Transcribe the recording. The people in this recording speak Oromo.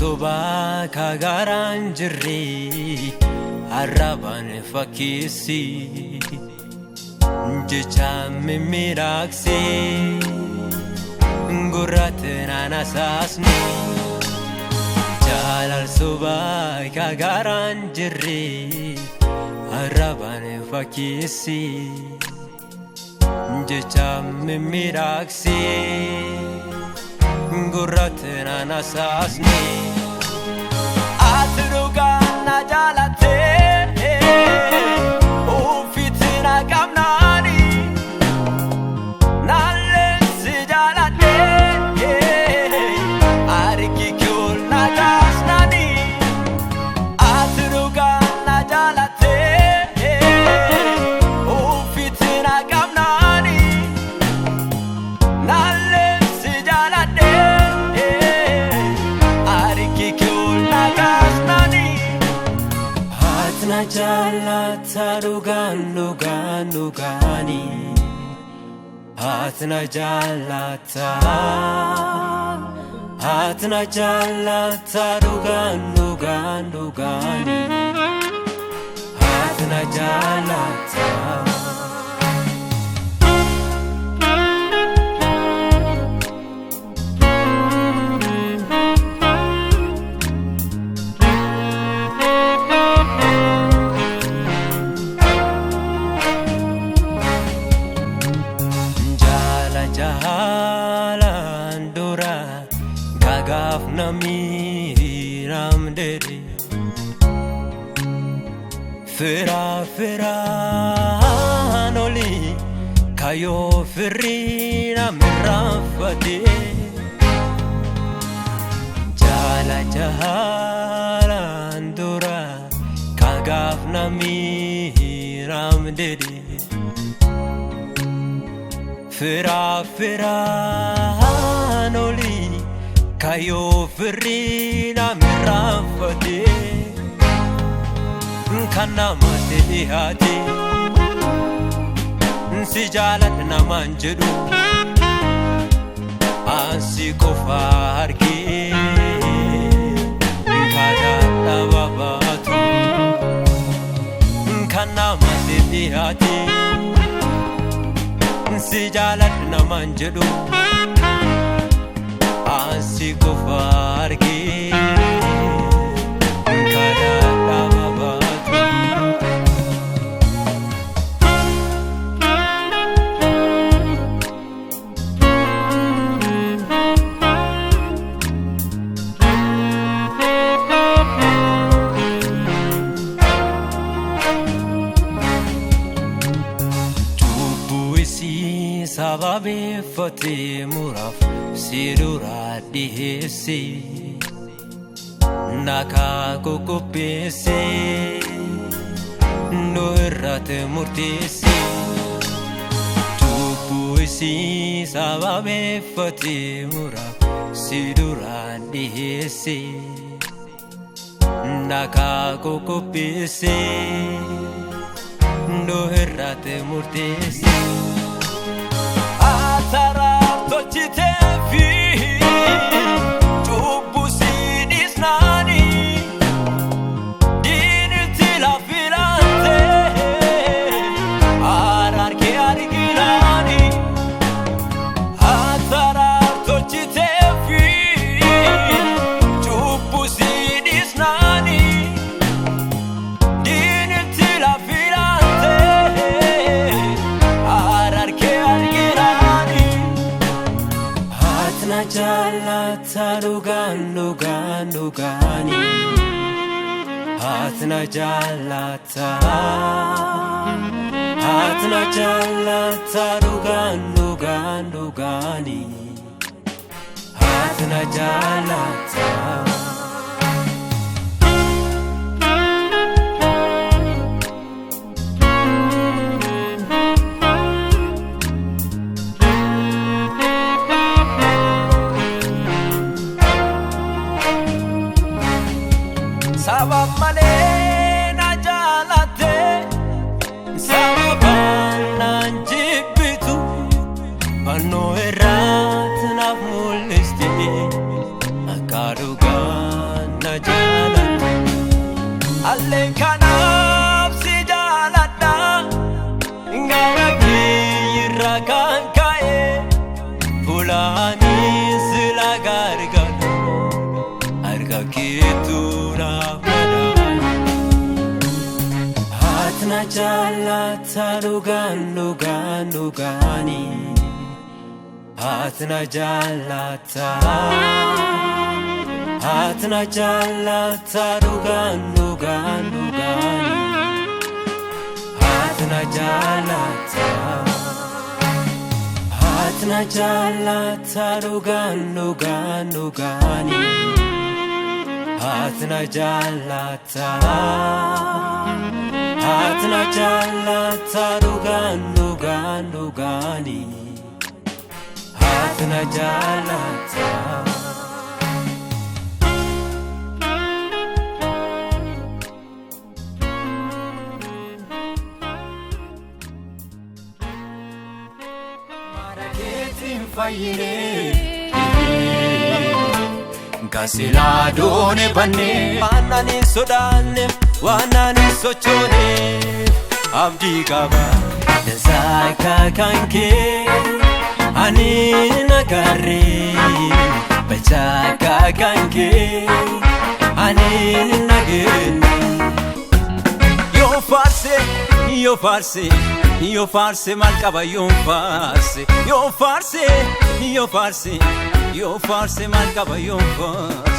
soba kagaran jirri arraban fakisi jecha mimiraksi gurratena nasasni jalal soba kagaran jirri arraban fakisi jecha mimiraksi gurratena nasasni atruga najalate ufitina kamnani nalle sijalate ariki kyol najasnani atruga najalate ufitina kamnani nalle sijalate Jalata lugani Hatna jalata lugani Hatna jalata Gaf nami ramderi fira noli kayo firina mirafati jala andura kagaf nami ramderi fira noli kayo firina mirafati kana mate hati si jalat na manjedu ansi ko farki kada tabatu kana mate hati si jalat na manjedu Ansi ko farki kada tabatu tubuisi sababe fati muraf sirura dihisi naka kokopesi noirate murtisi tubuisi sababe fati mura sirura dihisi naka kokopesi noirate murtisi atara tochite Jalata lugani Hatna jalata lugani Hatna jalata Sabab male na jalate Sabab nanjibitu Ano erat na muliste jaalata dhugaan dhugaan dhugaani Atna jaalata Atna jaalata dhugaan dhugaan dhugaani Atna jaalata Atna jaalata dhugaan dhugaan dhugaani Atna jaalata Atna jaalata dhugaan dhugaan dhugaani Atna jaalata Marakeetiin fayyine Kasila doone banne Waanani sodaanne Waanani sochoone Abdi qaba Saaka kanke Ani nagarre Bachaka kanke Ani nagenne Yo farse Yo farse Yo farse mal qaba yo farse Yo farse Yo farse Yo farse mal qaba yo farse